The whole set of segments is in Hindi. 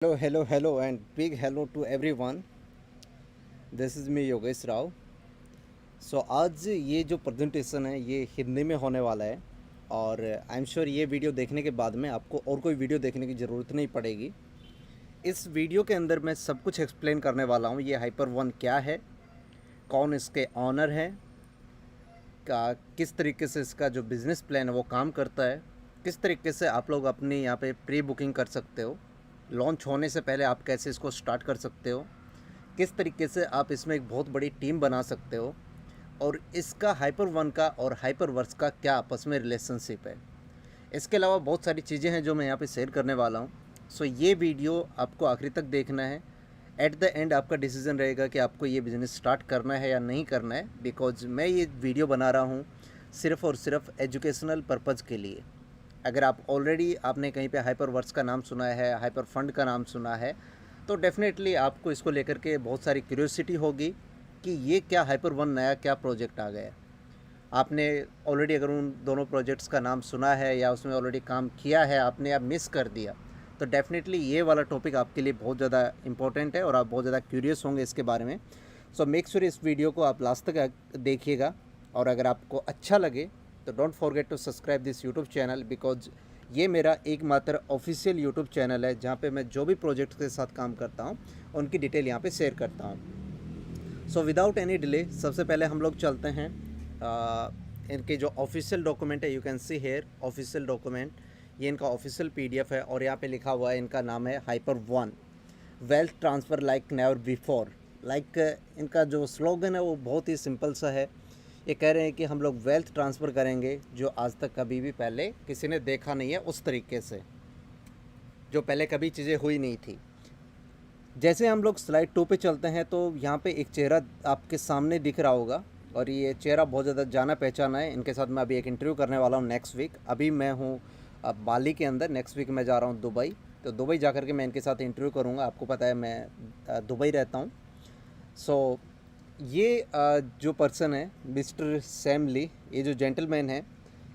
Hello, and big hello to everyone. This is me Yogesh Rao. सो आज ये जो प्रेजेंटेशन है ये हिंदी में होने वाला है और आई एम श्योर ये वीडियो देखने के बाद में आपको और कोई वीडियो देखने की ज़रूरत नहीं पड़ेगी. इस वीडियो के अंदर मैं सब कुछ एक्सप्लेन करने वाला हूँ. ये हाइपर वन क्या है, कौन इसके ऑनर है, का किस तरीके से इसका जो बिज़नेस प्लान है वो काम करता है, किस तरीके से आप लोग अपनी यहाँ पे प्री बुकिंग कर सकते हो, लॉन्च होने से पहले आप कैसे इसको स्टार्ट कर सकते हो, किस तरीके से आप इसमें एक बहुत बड़ी टीम बना सकते हो, और इसका हाइपर वन का और हाइपर वर्स का क्या आपस में रिलेशनशिप है. इसके अलावा बहुत सारी चीज़ें हैं जो मैं यहाँ पे शेयर करने वाला हूँ. सो ये वीडियो आपको आखिरी तक देखना है. एट द एंड आपका डिसीज़न रहेगा कि आपको ये बिज़नेस स्टार्ट करना है या नहीं करना है, बिकॉज मैं ये वीडियो बना रहा हूँ सिर्फ़ और सिर्फ एजुकेशनल पर्पज़ के लिए. अगर आप ऑलरेडी आपने कहीं पे हाइपर वर्स का नाम सुना है, हाइपर फंड का नाम सुना है, तो डेफ़िनेटली आपको इसको लेकर के बहुत सारी क्यूरियोसिटी होगी कि ये क्या हाइपर वन नया क्या प्रोजेक्ट आ गया. आपने ऑलरेडी अगर उन दोनों प्रोजेक्ट्स का नाम सुना है या उसमें ऑलरेडी काम किया है, आपने आप मिस कर दिया, तो डेफ़िनेटली ये वाला टॉपिक आपके लिए बहुत ज़्यादा इम्पोर्टेंट है और आप बहुत ज़्यादा क्यूरियस होंगे इसके बारे में. सो मेक श्योर इस वीडियो को आप लास्ट तक देखिएगा, और अगर आपको अच्छा लगे तो don't forget to subscribe this YouTube channel, because ये मेरा एकमात्र ऑफिशियल यूट्यूब चैनल है जहाँ पे मैं जो भी प्रोजेक्ट के साथ काम करता हूँ उनकी डिटेल यहाँ पे शेयर करता हूँ. सो विदाउट एनी डिले सबसे पहले हम लोग चलते हैं इनके जो ऑफिशियल डॉक्यूमेंट है. You can see here official document, ये इनका ऑफिशियल पीडीएफ है और यहाँ पे लिखा हुआ है, इनका नाम है hyper one wealth transfer like never before. इनका जो स्लोगन है वो बहुत ही सिंपल सा है. ये कह रहे हैं कि हम लोग वेल्थ ट्रांसफ़र करेंगे जो आज तक कभी भी पहले किसी ने देखा नहीं है, उस तरीके से जो पहले कभी चीज़ें हुई नहीं थी. जैसे हम लोग स्लाइड 2 पे चलते हैं तो यहाँ पे एक चेहरा आपके सामने दिख रहा होगा, और ये चेहरा बहुत ज़्यादा जाना पहचाना है. इनके साथ मैं अभी एक इंटरव्यू करने वाला हूँ नेक्स्ट वीक. अभी मैं हूँ बाली के अंदर, नेक्स्ट वीक मैं जा रहा हूँ दुबई. तो दुबई जा कर के मैं इनके साथ इंटरव्यू करूँगा. आपको पता है मैं दुबई रहता हूँ. सो ये जो पर्सन है मिस्टर सैम ली, ये जो जेंटलमैन है,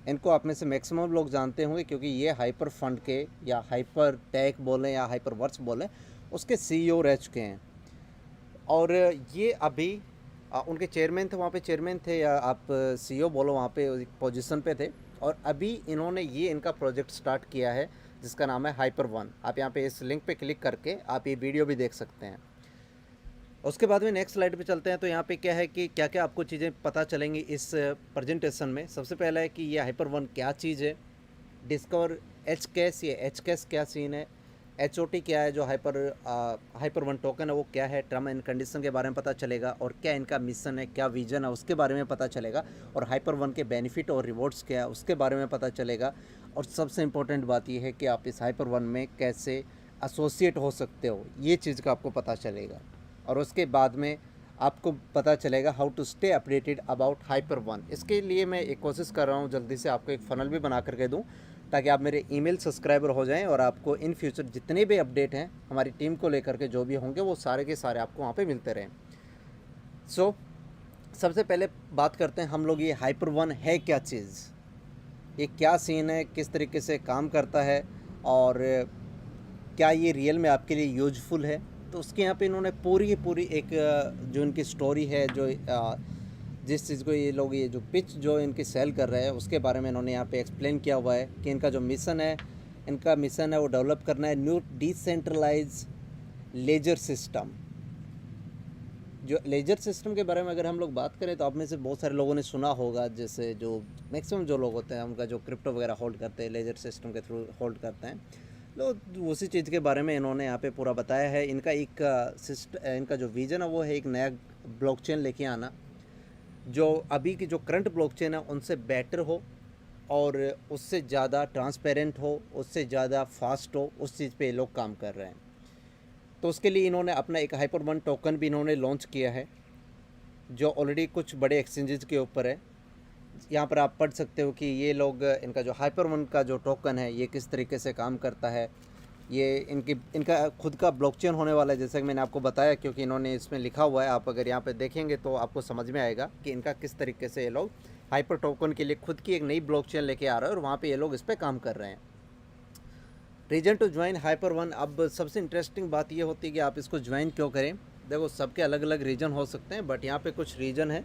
इनको आप में से मैक्सिमम लोग जानते होंगे क्योंकि ये हाइपर फंड के या हाइपर टेक बोलें या हाइपर वर्स बोलें उसके सीईओ रह चुके हैं. और ये अभी उनके चेयरमैन थे, वहाँ पे चेयरमैन थे या आप सीईओ बोलो, वहाँ पे एक पोजीशन पे थे. और अभी इन्होंने ये इनका प्रोजेक्ट स्टार्ट किया है जिसका नाम है हाइपर वन. आप यहाँ पे इस लिंक पे क्लिक करके आप ये वीडियो भी देख सकते हैं. उसके बाद में नेक्स्ट स्लाइड पे चलते हैं. तो यहाँ पे क्या है कि क्या क्या आपको चीज़ें पता चलेंगी इस प्रेजेंटेशन में. सबसे पहला है कि ये हाइपर वन क्या चीज़ है, डिस्कवर एच कैश, ये एच कैश क्या सीन है, एच ओ टी क्या है, जो हाइपर वन टोकन है वो क्या है, टर्म एंड कंडीशन के बारे में पता चलेगा, और क्या इनका मिशन है, क्या विजन है उसके बारे में पता चलेगा, और हाइपर वन के बेनिफिट और रिवॉर्ड्स क्या है उसके बारे में पता चलेगा. और सबसे इम्पोर्टेंट बात यह है कि आप इस हाइपर वन में कैसे एसोसिएट हो सकते हो, ये चीज़ का आपको पता चलेगा. और उसके बाद में आपको पता चलेगा how to stay updated about hyper one. इसके लिए मैं एक कोशिश कर रहा हूँ जल्दी से आपको एक फ़नल भी बना करके दूँ ताकि आप मेरे ईमेल सब्सक्राइबर हो जाएं और आपको इन फ्यूचर जितने भी अपडेट हैं हमारी टीम को लेकर के जो भी होंगे वो सारे के सारे आपको वहाँ पे मिलते रहें. सो सबसे पहले बात करते हैं हम लोग, ये हाइपर वन है क्या चीज़, ये क्या सीन है, किस तरीके से काम करता है, और क्या ये रियल में आपके लिए यूजफुल है. तो उसके यहाँ पे इन्होंने पूरी की पूरी एक जो इनकी स्टोरी है, जो जिस चीज़ को ये लोग, ये जो पिच जो इनकी सेल कर रहे हैं उसके बारे में इन्होंने यहाँ पे एक्सप्लेन किया हुआ है कि इनका जो मिशन है, इनका मिशन है वो डेवलप करना है न्यू डिसेंट्रलाइज लेजर सिस्टम. जो लेजर सिस्टम के बारे में अगर हम लोग बात करें तो आप में से बहुत सारे लोगों ने सुना होगा, जैसे जो मैक्सिमम जो लोग होते हैं उनका जो क्रिप्टो वगैरह होल्ड करते हैं लेजर सिस्टम के थ्रू होल्ड करते हैं, तो उसी चीज़ के बारे में इन्होंने यहाँ पे पूरा बताया है. इनका एक इनका जो विज़न है वो है एक नया ब्लॉकचेन लेके आना जो अभी की जो करंट ब्लॉकचेन है उनसे बेटर हो और उससे ज़्यादा ट्रांसपेरेंट हो, उससे ज़्यादा फास्ट हो. उस चीज़ पे ये लोग काम कर रहे हैं. तो उसके लिए इन्होंने अपना एक हाइपर वन टोकन भी इन्होंने लॉन्च किया है जो ऑलरेडी कुछ बड़े एक्सचेंजेस के ऊपर है. यहाँ पर आप पढ़ सकते हो कि ये लोग, इनका जो हाइपर वन का जो टोकन है ये किस तरीके से काम करता है. ये इनका खुद का ब्लॉकचेन होने वाला है जैसे कि मैंने आपको बताया, क्योंकि इन्होंने इसमें लिखा हुआ है. आप अगर यहाँ पे देखेंगे तो आपको समझ में आएगा कि इनका किस तरीके से ये लोग हाइपर टोकन के लिए खुद की एक नई ब्लॉकचेन लेके आ रहे हैं और वहाँ पे ये लोग इस पर काम कर रहे हैं. Reason to join hyper one. अब सबसे इंटरेस्टिंग बात ये होती है कि आप इसको ज्वाइन क्यों करें। देखो सबके अलग अलग रीजन हो सकते हैं, बट यहाँ पे कुछ रीजन है।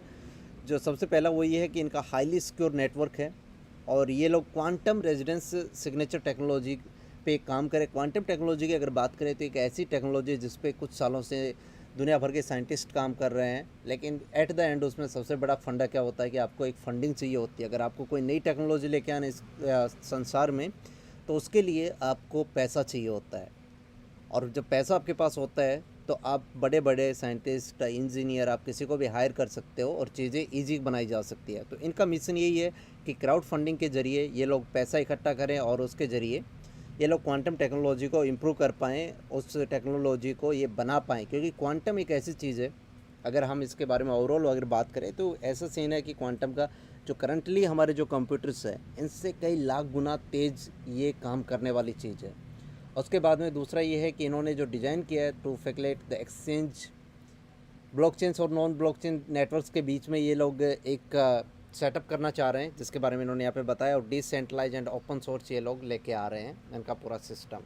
जो सबसे पहला वो ये है कि इनका हाईली सिक्योर नेटवर्क है और ये लोग क्वांटम रेजिडेंस सिग्नेचर टेक्नोलॉजी पे काम करें। क्वांटम टेक्नोलॉजी की अगर बात करें तो एक ऐसी टेक्नोलॉजी है जिस पे कुछ सालों से दुनिया भर के साइंटिस्ट काम कर रहे हैं, लेकिन एट द एंड उसमें सबसे बड़ा फंडा क्या होता है कि आपको एक फंडिंग चाहिए होती है। अगर आपको कोई नई टेक्नोलॉजी लेके आना इस संसार में, तो उसके लिए आपको पैसा चाहिए होता है। और जब पैसा आपके पास होता है तो आप बड़े बड़े साइंटिस्ट, इंजीनियर, आप किसी को भी हायर कर सकते हो और चीज़ें ईजी बनाई जा सकती है। तो इनका मिशन यही है कि क्राउड फंडिंग के ज़रिए ये लोग पैसा इकट्ठा करें और उसके ज़रिए ये लोग क्वांटम टेक्नोलॉजी को इम्प्रूव कर पाएँ, उस टेक्नोलॉजी को ये बना पाएँ। क्योंकि क्वांटम एक ऐसी चीज़ है, अगर हम इसके बारे में ओवरऑल अगर बात करें तो ऐसा सीन है कि क्वांटम का जो करंटली हमारे जो कंप्यूटर्स है इनसे कई लाख गुना तेज़ ये काम करने वाली चीज़ है। उसके बाद में दूसरा ये है कि इन्होंने जो डिज़ाइन किया है to facilitate the exchange blockchains और नॉन ब्लॉकचेन नेटवर्क्स के बीच में ये लोग एक सेटअप करना चाह रहे हैं, जिसके बारे में इन्होंने यहाँ पे बताया। और डिसेंट्रलाइज एंड ओपन सोर्स ये लोग लेके आ रहे हैं इनका पूरा सिस्टम।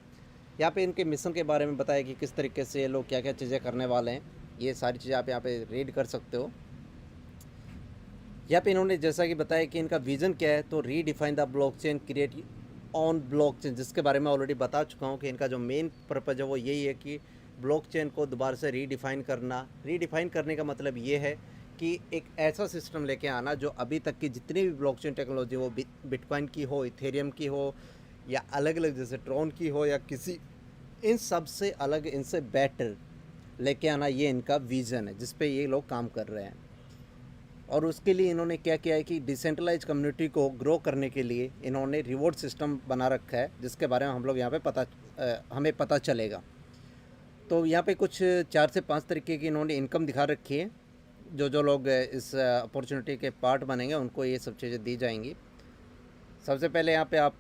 यहाँ पे इनके मिशन के बारे में बताया कि किस तरीके से ये लोग क्या क्या चीज़ें करने वाले हैं। ये सारी चीज़ें आप यहाँ पे रीड कर सकते हो। यहाँ पे इन्होंने जैसा कि बताया कि इनका विज़न क्या है, तो redefine the blockchain create on blockchain, जिसके बारे में ऑलरेडी बता चुका हूँ कि इनका जो मेन पर्पज़ है वो यही है कि ब्लॉकचेन को दोबारा से रीडिफाइन करना। रीडिफाइन करने का मतलब ये है कि एक ऐसा सिस्टम लेके आना जो अभी तक की जितनी भी ब्लॉकचेन टेक्नोलॉजी हो, बिटकॉइन की हो, इथेरियम की हो, या अलग अलग जैसे ट्रॉन की हो, या किसी इन सब से अलग, इनसे बेटर लेके आना, ये इनका विज़न है जिस पे ये लोग काम कर रहे हैं। और उसके लिए इन्होंने क्या किया है कि डिसेंट्रलाइज कम्युनिटी को ग्रो करने के लिए इन्होंने रिवॉर्ड सिस्टम बना रखा है, जिसके बारे में हम लोग यहाँ पे हमें पता चलेगा। तो यहाँ पे कुछ 4 से 5 तरीके की इन्होंने इनकम दिखा रखी है। जो जो लोग इस अपॉर्चुनिटी के पार्ट बनेंगे उनको ये सब चीज़ें दी जाएंगी। सबसे पहले यहाँ पे आप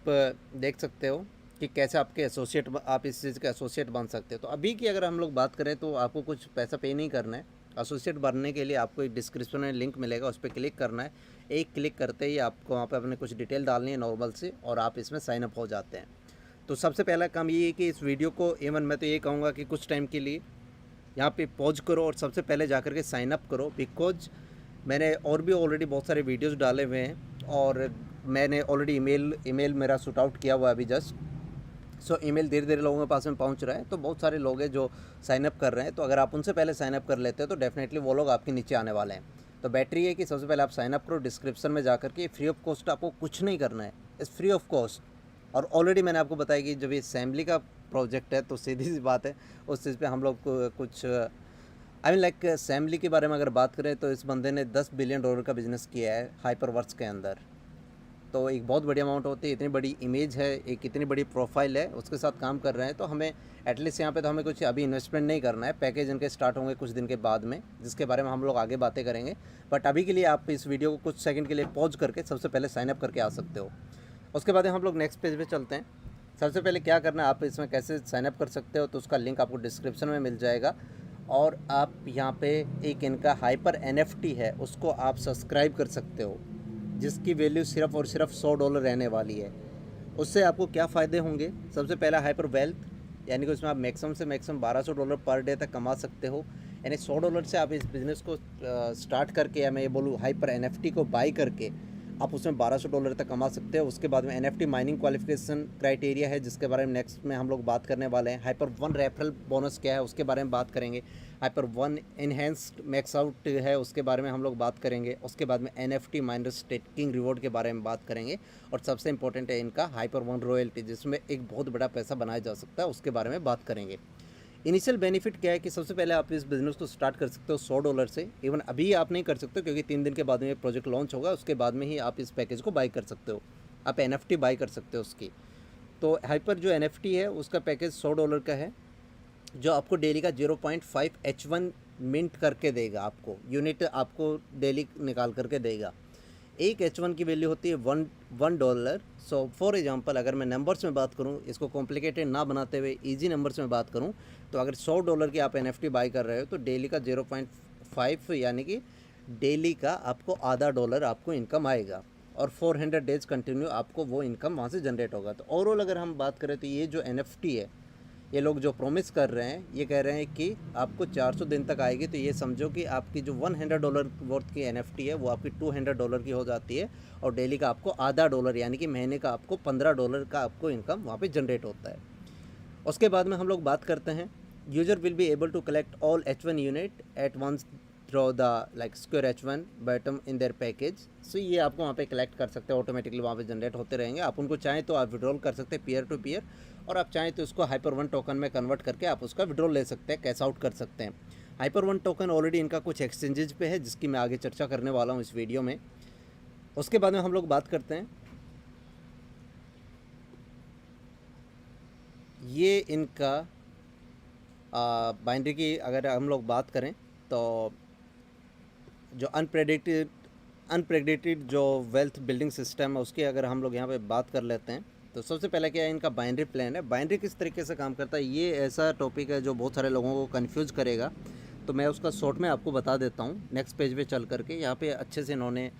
देख सकते हो कि कैसे आपके एसोसिएट, आप इस चीज़ के एसोसिएट बन सकते हो। तो अभी की अगर हम लोग बात करें तो आपको कुछ पैसा पे नहीं करना है। एसोसिएट बनने के लिए आपको एक डिस्क्रिप्शन में लिंक मिलेगा, उस पर क्लिक करना है। एक क्लिक करते ही आपको वहाँ पे अपने कुछ डिटेल डालनी है नॉर्मल से, और आप इसमें साइनअप हो जाते हैं। तो सबसे पहला काम ये है कि इस वीडियो को इवन मैं तो ये कहूँगा कि कुछ टाइम के लिए यहाँ पे पॉज करो और सबसे पहले जा कर के साइनअप करो। बिकॉज मैंने और भी ऑलरेडी बहुत सारे वीडियोज़ डाले हुए हैं और मैंने ऑलरेडी ईमेल मेरा शूट आउट किया हुआ है अभी जस्ट। सो ईमेल धीरे धीरे लोगों के पास में पहुंच रहा है। तो बहुत सारे लोग हैं जो साइन अप कर रहे हैं, तो अगर आप उनसे पहले साइन अप कर लेते हो तो डेफिनेटली वो लोग आपके नीचे आने वाले हैं। तो बैटरी है कि सबसे पहले आप साइन अप करो डिस्क्रिप्शन में जाकर के। फ्री ऑफ कॉस्ट, आपको कुछ नहीं करना है, इट्स फ्री ऑफ कॉस्ट। और ऑलरेडी मैंने आपको बताया कि जब ये असेंबली का प्रोजेक्ट है तो सीधी सी बात है उस चीज़ पर हम लोग कुछ आई मीन लाइक असेंबली के बारे में अगर बात करें तो इस बंदे ने $10 बिलियन का बिजनेस किया है हाइपरवर्क्स के अंदर। तो एक बहुत बड़ी अमाउंट होती है, इतनी बड़ी इमेज है, एक इतनी बड़ी प्रोफाइल है, उसके साथ काम कर रहे हैं। तो हमें एटलीस्ट यहाँ पे तो हमें कुछ अभी इन्वेस्टमेंट नहीं करना है। पैकेज इनके स्टार्ट होंगे कुछ दिन के बाद में, जिसके बारे में हम लोग आगे बातें करेंगे। बट अभी के लिए आप इस वीडियो को कुछ सेकंड के लिए पॉज करके सबसे पहले साइनअप करके आ सकते हो। उसके बाद हम लोग नेक्स्ट पेज पे चलते हैं। सबसे पहले क्या करना है, आप इसमें कैसे साइनअप कर सकते हो, तो उसका लिंक आपको डिस्क्रिप्शन में मिल जाएगा। और आप यहाँ पे एक इनका हाइपर NFT है, उसको आप सब्सक्राइब कर सकते हो, जिसकी वैल्यू सिर्फ और सिर्फ $100 रहने वाली है। उससे आपको क्या फ़ायदे होंगे? सबसे पहला हाइपर वेल्थ, यानी कि उसमें आप मैक्सिमम से मैक्सिमम $1200 पर डे तक कमा सकते हो। यानी $100 से आप इस बिज़नेस को स्टार्ट करके, या मैं ये बोलूँ हाइपर NFT को बाई करके आप उसमें $1200 तक कमा सकते हो। उसके बाद में NFT माइनिंग क्वालिफिकेशन क्राइटेरिया है, जिसके बारे में नेक्स्ट में हम लोग बात करने वाले हैं। हाइपर वन रेफरल बोनस क्या है उसके बारे में बात करेंगे। Hyper one enhanced max out है, उसके बारे में हम लोग बात करेंगे। उसके बाद में NFT माइनर स्टेकिंग रिवॉर्ड के बारे में बात करेंगे। और सबसे इंपॉर्टेंट है इनका हाइपर वन रॉयल्टी, जिसमें एक बहुत बड़ा पैसा बनाया जा सकता है, उसके बारे में बात करेंगे। इनिशियल बेनिफिट क्या है कि सबसे पहले आप इस बिज़नेस को स्टार्ट कर सकते हो $100 से। इवन अभी आप नहीं कर सकते क्योंकि 3 दिन के बाद में ये प्रोजेक्ट लॉन्च होगा, उसके बाद में ही आप इस पैकेज को बाई कर सकते हो। आप NFT बाई कर सकते हो उसकी। तो हाइपर जो NFT है उसका पैकेज $100 का है, जो आपको डेली का 0.5 H1 मिंट करके देगा। आपको यूनिट आपको डेली निकाल करके देगा। एक H1 की वैल्यू होती है $1। सो फॉर एग्जांपल अगर मैं नंबर्स में बात करूं, इसको कॉम्प्लिकेटेड ना बनाते हुए इजी नंबर्स में बात करूं, तो अगर $100 की आप NFT बाई कर रहे हो तो डेली का 0.5 यानी कि डेली का आपको आधा $1 आपको इनकम आएगा। और 400 डेज़ कंटिन्यू आपको वो इनकम वहाँ से जनरेट होगा। तो ओवरऑल अगर हम बात करें तो ये जो NFT है, ये लोग जो प्रॉमिस कर रहे हैं, ये कह रहे हैं कि आपको 400 दिन तक आएगी। तो ये समझो कि आपकी जो $100 वर्थ की NFT है वो आपकी $200 की हो जाती है, और डेली का आपको आधा डॉलर यानी कि महीने का आपको $15 का आपको इनकम वहाँ पे जनरेट होता है। उसके बाद में हम लोग बात करते हैं, user will be able to collect all H1 unit at once throw the like square H1 bottom in their package. So ये आपको वहाँ पे कलेक्ट कर सकते हैं, ऑटोमेटिकली वहाँ पे जनरेट होते रहेंगे। आप उनको चाहें तो आप विड्रॉल कर सकते हैं पीयर टू पीयर, और आप चाहें तो इसको HyperOne टोकन में कन्वर्ट करके आप उसका विड्रॉल ले सकते हैं, कैश आउट कर सकते हैं। HyperOne टोकन ऑलरेडी इनका कुछ एक्सचेंजेज पे है, जिसकी मैं आगे चर्चा करने वाला हूँ इस वीडियो में। उसके बाद में हम लोग बात करते हैं, ये इनका बाइनरी की अगर हम लोग बात करें तो जो अनप्रेडिक्टेड जो वेल्थ बिल्डिंग सिस्टम है, उसकी अगर हम लोग यहाँ पे बात कर लेते हैं, तो सबसे पहले क्या है, इनका बाइनरी प्लान है। बाइनरी किस तरीके से काम करता है, ये ऐसा टॉपिक है जो बहुत सारे लोगों को कंफ्यूज करेगा, तो मैं उसका शॉर्ट में आपको बता देता हूँ। नेक्स्ट पेज पे चल करके यहाँ पे अच्छे से इन्होंने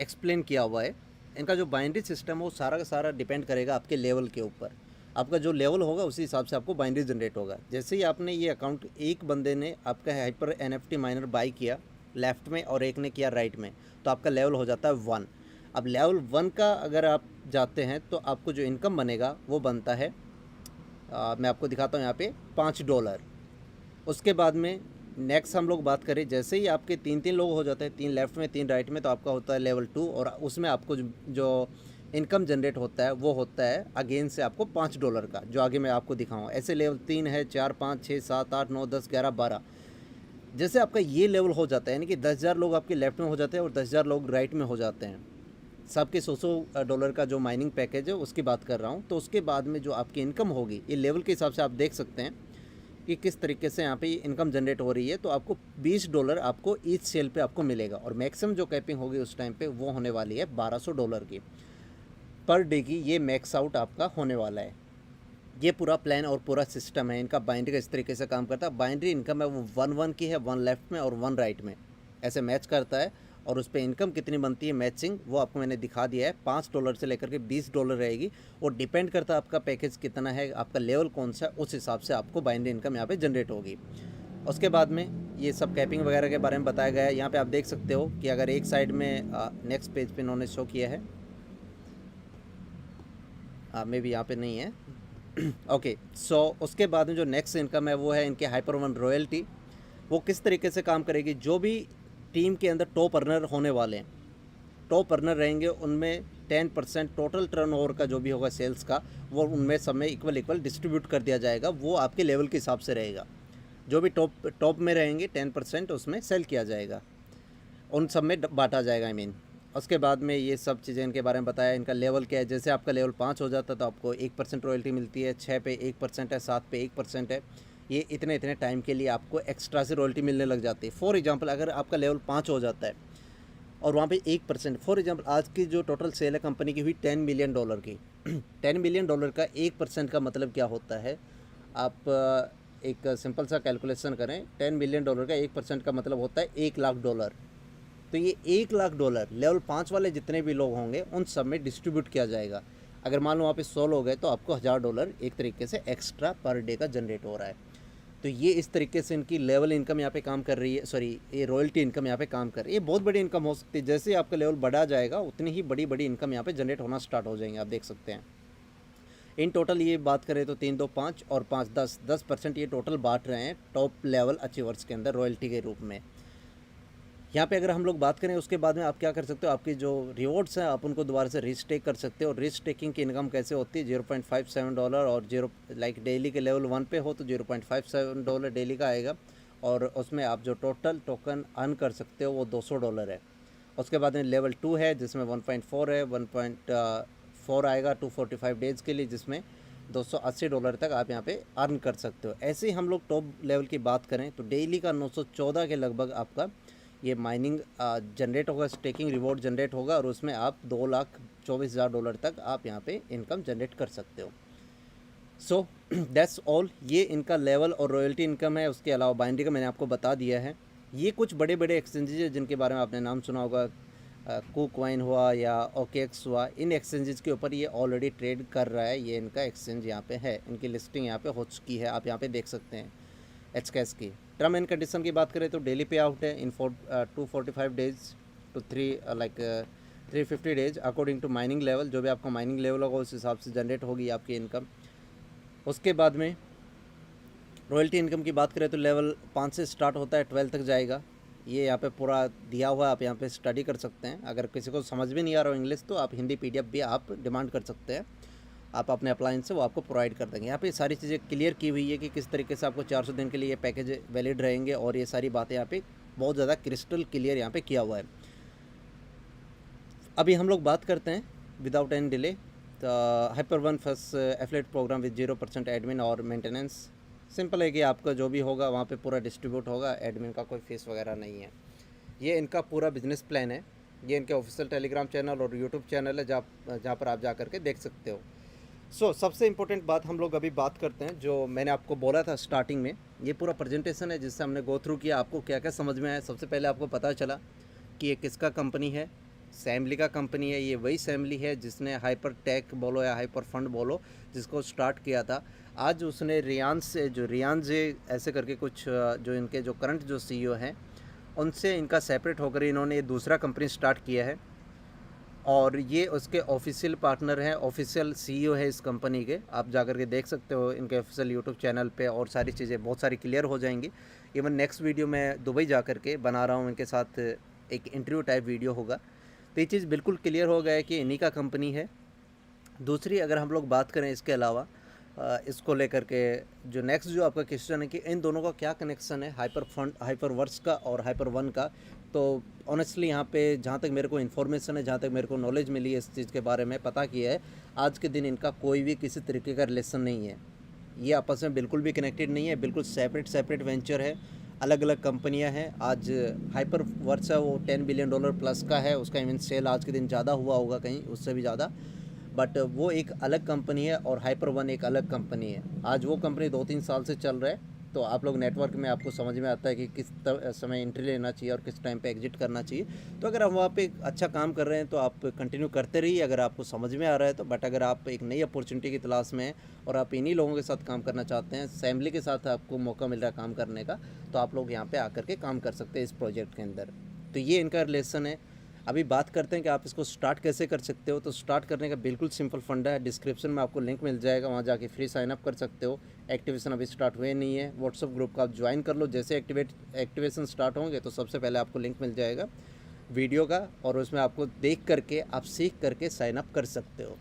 एक्सप्लेन किया हुआ है। इनका जो बाइनरी सिस्टम है वो सारा का सारा डिपेंड करेगा आपके लेवल के ऊपर। आपका जो लेवल होगा उसी हिसाब से आपको बाइनरी जनरेट होगा। जैसे ही आपने ये अकाउंट, एक बंदे ने आपका हाइपर NFT माइनर बाई किया लेफ़्ट में और एक ने किया राइट में, तो आपका लेवल हो जाता है 1। अब लेवल 1 का अगर आप जाते हैं तो आपको जो इनकम बनेगा वो बनता है, मैं आपको दिखाता हूँ यहाँ पे, $5। उसके बाद में नेक्स्ट हम लोग बात करें, जैसे ही आपके 3 लोग हो जाते हैं, 3 लेफ़्ट में 3 राइट में, तो आपका होता है लेवल 2, और उसमें आपको जो इनकम जनरेट होता है वो होता है अगेन से आपको $5 का, जो आगे मैं आपको दिखाऊंगा। ऐसे लेवल 3 है, 4, 5, 6, 7, 8, 9, 10, 11, 12। जैसे आपका ये लेवल हो जाता है, यानी कि 10,000 लोग आपके लेफ़्ट में हो जाते हैं और 10,000 लोग राइट में हो जाते हैं, सबके $100 का जो माइनिंग पैकेज है उसकी बात कर रहा हूँ। तो उसके बाद में जो आपकी इनकम होगी, ये लेवल के हिसाब से आप देख सकते हैं कि किस तरीके से यहाँ पे इनकम जनरेट हो रही है। तो आपको $20 आपको ईच सेल पे आपको मिलेगा, और मैक्सिमम जो कैपिंग होगी उस टाइम पे वो होने वाली है $1200 की पर डे की। ये मैक्स आउट आपका होने वाला है। ये पूरा प्लान और पूरा सिस्टम है इनका। बाइनरी का इस तरीके से काम करता है। बाइनरी इनकम है वो 1-1 की है, 1 लेफ़्ट में और 1 राइट में, ऐसे मैच करता है। और उस पर इनकम कितनी बनती है मैचिंग, वो आपको मैंने दिखा दिया है। $5 से लेकर के $20 रहेगी, और डिपेंड करता है आपका पैकेज कितना है, आपका लेवल कौन सा है, उस हिसाब से आपको बाइनरी इनकम यहाँ पे जनरेट होगी। उसके बाद में ये सब कैपिंग वगैरह के बारे में बताया गया है। यहाँ पे आप देख सकते हो कि अगर एक साइड में नेक्स्ट पेज पे इन्होंने शो किया है, मे बी यहाँ पे नहीं है। ओके, सो उसके बाद में जो नेक्स्ट इनकम है वो है इनके HyperOne रॉयल्टी। वो किस तरीके से काम करेगी, जो भी टीम के अंदर टॉप अर्नर होने वाले हैं, टॉप अर्नर रहेंगे, उनमें 10% टोटल टर्नओवर का जो भी होगा सेल्स का, वो उनमें सब में इक्वल डिस्ट्रीब्यूट कर दिया जाएगा। वो आपके लेवल के हिसाब से रहेगा। जो भी टॉप में रहेंगे 10% उसमें सेल किया जाएगा, उन सब में बांटा जाएगा, आई मीन। उसके बाद में ये सब चीज़ें इनके बारे में बताया। इनका लेवल क्या है, जैसे आपका लेवल 5 हो जाता है तो आपको 1% रॉयल्टी मिलती है, 6 पे 1% है, 7 पे 1% है। ये इतने टाइम के लिए आपको एक्स्ट्रा से रॉयल्टी मिलने लग जाती है। फॉर एग्जांपल अगर आपका लेवल 5 हो जाता है और वहाँ पे 1%, फॉर एग्जांपल आज की जो टोटल सेल है कंपनी की हुई $10 मिलियन की। $10 मिलियन का 1% का मतलब क्या होता है, आप एक सिंपल सा कैलकुलेशन करें। $10 मिलियन का 1% का मतलब होता है $1,00,000। तो ये $1,00,000 लेवल 5 वाले जितने भी लोग होंगे उन सब में डिस्ट्रीब्यूट किया जाएगा। अगर मान लो वहाँ पे 100 लोग हैं तो आपको $1,000 एक तरीके से एक्स्ट्रा पर डे का जनरेट हो रहा है। तो ये इस तरीके से इनकी लेवल इनकम यहाँ पे काम कर रही है, सॉरी ये रॉयल्टी इनकम यहाँ पे काम कर रही है। ये बहुत बड़ी इनकम हो सकती है। जैसे आपका लेवल बढ़ा जाएगा उतनी ही बड़ी बड़ी इनकम यहाँ पे जनरेट होना स्टार्ट हो जाएंगे, आप देख सकते हैं। इन टोटल ये बात करें तो 3, 2, 5 और 5, 10% ये टोटल बांट रहे हैं टॉप लेवल अचीवर्स के अंदर रॉयल्टी के रूप में। यहाँ पे अगर हम लोग बात करें उसके बाद में आप क्या कर सकते हो, आपकी जो रिवॉर्ड्स हैं आप उनको दोबारा से रिस्टेक कर सकते हो। रिस्टेकिंग की इनकम कैसे होती है, $0.57 और डेली के लेवल 1 पे हो तो $0.57 डेली का आएगा, और उसमें आप जो टोटल टोकन अर्न कर सकते हो वो $200 है। उसके बाद में लेवल 2 है जिसमें 1.4 है, 1.4 आएगा 245 डेज़ के लिए, जिसमें $280 तक आप यहाँ पे अर्न कर सकते हो। ऐसे ही हम लोग टॉप लेवल की बात करें तो डेली का 914 के लगभग आपका ये माइनिंग जनरेट होगा, स्टेकिंग रिवॉर्ड जनरेट होगा, और उसमें आप $2,24,000 तक आप यहाँ पे इनकम जनरेट कर सकते हो। सो दैट्स ऑल, ये इनका लेवल और रॉयल्टी इनकम है। उसके अलावा बाइनरी का मैंने आपको बता दिया है। ये कुछ बड़े बड़े एक्सचेंजेज हैं जिनके बारे में आपने नाम सुना होगा, KuCoin हुआ या OKX हुआ, इन एक्सचेंजेस के ऊपर ये ऑलरेडी ट्रेड कर रहा है। ये इनका एक्सचेंज यहाँ पे है, इनकी लिस्टिंग यहाँ पे हो चुकी है, आप यहाँ पे देख सकते हैं HKS की। टर्म एंड कंडीशन की बात करें तो डेली पे आउट है in 245 days to 350 days according to mining level. जो भी आपका माइनिंग लेवल होगा उस हिसाब से जनरेट होगी आपकी इनकम। उसके बाद में रॉयल्टी इनकम की बात करें तो लेवल 5 से स्टार्ट होता है, 12 तक जाएगा। ये यहाँ पे पूरा दिया हुआ है, आप यहाँ पे स्टडी कर सकते हैं। अगर किसी को समझ में नहीं आ रहा हो इंग्लिश तो आप हिंदी PDF भी आप डिमांड कर सकते हैं, आप अपने अप्लायंस से वो आपको प्रोवाइड कर देंगे। यहाँ पे सारी चीज़ें क्लियर की हुई है कि किस तरीके से आपको 400 दिन के लिए ये पैकेज वैलिड रहेंगे, और ये सारी बातें यहाँ पे बहुत ज़्यादा क्रिस्टल क्लियर यहाँ पे किया हुआ है। अभी हम लोग बात करते हैं without any delay HyperOne first affiliate program with 0% admin और मेंटेनेंस। सिंपल है कि आपका जो भी होगा वहाँ पे पूरा डिस्ट्रीब्यूट होगा, एडमिन का कोई फीस वगैरह नहीं है। ये इनका पूरा बिजनेस प्लान है। ये इनके ऑफिशियल टेलीग्राम चैनल और यूट्यूब चैनल है जहाँ पर आप जा करके देख सकते हो। सबसे इम्पोर्टेंट बात हम लोग अभी बात करते हैं, जो मैंने आपको बोला था स्टार्टिंग में। ये पूरा प्रेजेंटेशन है जिससे हमने गो थ्रू किया, आपको क्या क्या समझ में आया। सबसे पहले आपको पता चला कि ये किसका कंपनी है, सैमली का कंपनी है। ये वही सैमली है जिसने हाइपर टेक बोलो या हाइपर फंड बोलो जिसको स्टार्ट किया था। आज उसने रियांज ऐसे करके कुछ जो इनके जो करंट जो CEO हैं उनसे इनका सेपरेट होकर इन्होंने ये दूसरा कंपनी स्टार्ट किया है, और ये उसके ऑफिशियल पार्टनर हैं, ऑफिशियल CEO है इस कंपनी के। आप जाकर के देख सकते हो इनके ऑफिशियल यूट्यूब चैनल पे, और सारी चीज़ें बहुत सारी क्लियर हो जाएंगी। इवन नेक्स्ट वीडियो मैं दुबई जा कर के बना रहा हूँ, इनके साथ एक इंटरव्यू टाइप वीडियो होगा, तो ये चीज़ बिल्कुल क्लियर हो गया है कि इन्हीं का कंपनी है। दूसरी अगर हम लोग बात करें इसके अलावा इसको लेकर के जो नेक्स्ट जो आपका क्वेश्चन है कि इन दोनों का क्या कनेक्शन है, हाइपरवर्स का और HyperOne का। तो ऑनेस्टली यहाँ पे जहाँ तक मेरे को इन्फॉर्मेशन है, जहाँ तक मेरे को नॉलेज मिली है इस चीज़ के बारे में, पता किया है, आज के दिन इनका कोई भी किसी तरीके का रिलेशन नहीं है। ये आपस में बिल्कुल भी कनेक्टेड नहीं है, बिल्कुल सेपरेट वेंचर है, अलग अलग कंपनियां हैं। आज HyperOne है वो $10 बिलियन प्लस का है, उसका इवन सेल आज के दिन ज़्यादा हुआ होगा, कहीं उससे भी ज़्यादा, बट वो एक अलग कंपनी है और HyperOne एक अलग कंपनी है। आज वो कंपनी 2-3 साल से चल रहा है, तो आप लोग नेटवर्क में आपको समझ में आता है कि किस समय एंट्री लेना चाहिए और किस टाइम पे एग्जिट करना चाहिए। तो अगर आप वहाँ पे अच्छा काम कर रहे हैं तो आप कंटिन्यू करते रहिए अगर आपको समझ में आ रहा है तो। बट अगर आप एक नई अपॉर्चुनिटी की तलाश में हैं और आप इन्हीं लोगों के साथ काम करना चाहते हैं, फैमिली के साथ आपको मौका मिल रहा है काम करने का, तो आप लोग यहाँ पर आकर के काम कर सकते हैं इस प्रोजेक्ट के अंदर। तो ये इनका रिलेशन है। अभी बात करते हैं कि आप इसको स्टार्ट कैसे कर सकते हो। तो स्टार्ट करने का बिल्कुल सिंपल फंडा है, डिस्क्रिप्शन में आपको लिंक मिल जाएगा, वहाँ जाके फ्री साइन अप कर सकते हो। एक्टिवेशन अभी स्टार्ट हुए नहीं है, व्हाट्सअप ग्रुप का आप ज्वाइन कर लो। जैसे एक्टिवेशन स्टार्ट होंगे तो सबसे पहले आपको लिंक मिल जाएगा वीडियो का, और उसमें आपको देख करके आप सीख करके साइन अप कर सकते हो।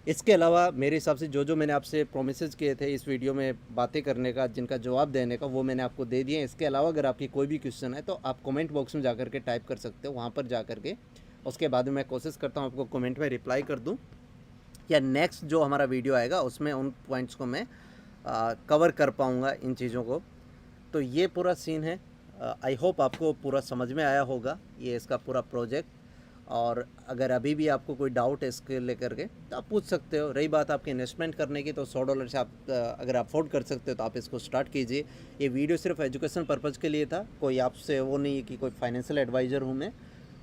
इसके अलावा मेरे हिसाब से जो मैंने आपसे प्रोमिसेस किए थे इस वीडियो में बातें करने का, जिनका जवाब देने का, वो मैंने आपको दे दिए। इसके अलावा अगर आपकी कोई भी क्वेश्चन है तो आप कमेंट बॉक्स में जाकर के टाइप कर सकते हो, वहाँ पर जा कर के। उसके बाद में मैं कोशिश करता हूँ आपको कमेंट में रिप्लाई कर दूँ, या नेक्स्ट जो हमारा वीडियो आएगा उसमें उन पॉइंट्स को मैं कवर कर पाऊँगा, इन चीज़ों को। तो ये पूरा सीन है। आई होप आपको पूरा समझ में आया होगा ये इसका पूरा प्रोजेक्ट। और अगर अभी भी आपको कोई डाउट है इसके लेकर के तो आप पूछ सकते हो। रही बात आपके इन्वेस्टमेंट करने की, तो $100 से आप अगर अफोर्ड कर सकते हो तो आप इसको स्टार्ट कीजिए। ये वीडियो सिर्फ एजुकेशन पर्पज़ के लिए था, कोई आपसे वो नहीं कि कोई फाइनेंशियल एडवाइज़र हूँ मैं,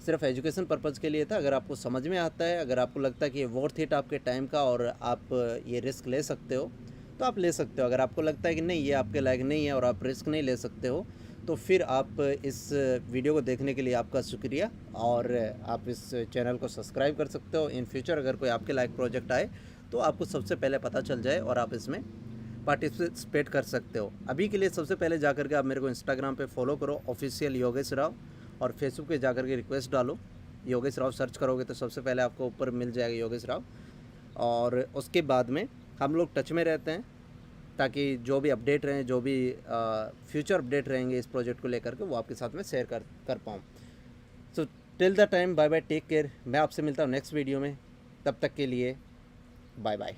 सिर्फ एजुकेशन पर्पज़ के लिए था। अगर आपको समझ में आता है, अगर आपको लगता है कि ये वर्थ इट आपके टाइम का और आप ये रिस्क ले सकते हो तो आप ले सकते हो। अगर आपको लगता है कि नहीं ये आपके लायक नहीं है और आप रिस्क नहीं ले सकते हो, तो फिर आप इस वीडियो को देखने के लिए आपका शुक्रिया, और आप इस चैनल को सब्सक्राइब कर सकते हो। इन फ्यूचर अगर कोई आपके लायक प्रोजेक्ट आए तो आपको सबसे पहले पता चल जाए और आप इसमें पार्टिसिपेट कर सकते हो। अभी के लिए सबसे पहले जाकर के आप मेरे को इंस्टाग्राम पे फॉलो करो, ऑफिशियल योगेश राव, और फेसबुक पे जाकर के रिक्वेस्ट डालो, योगेश राव सर्च करोगे तो सबसे पहले आपको ऊपर मिल जाएगा योगेश राव। और उसके बाद में हम लोग टच में रहते हैं, ताकि जो भी अपडेट रहें, जो भी फ्यूचर अपडेट रहेंगे इस प्रोजेक्ट को लेकर के, वो आपके साथ में शेयर कर पाऊँ। So till the time, bye bye, take care. मैं आपसे मिलता हूँ नेक्स्ट वीडियो में, तब तक के लिए बाय बाय।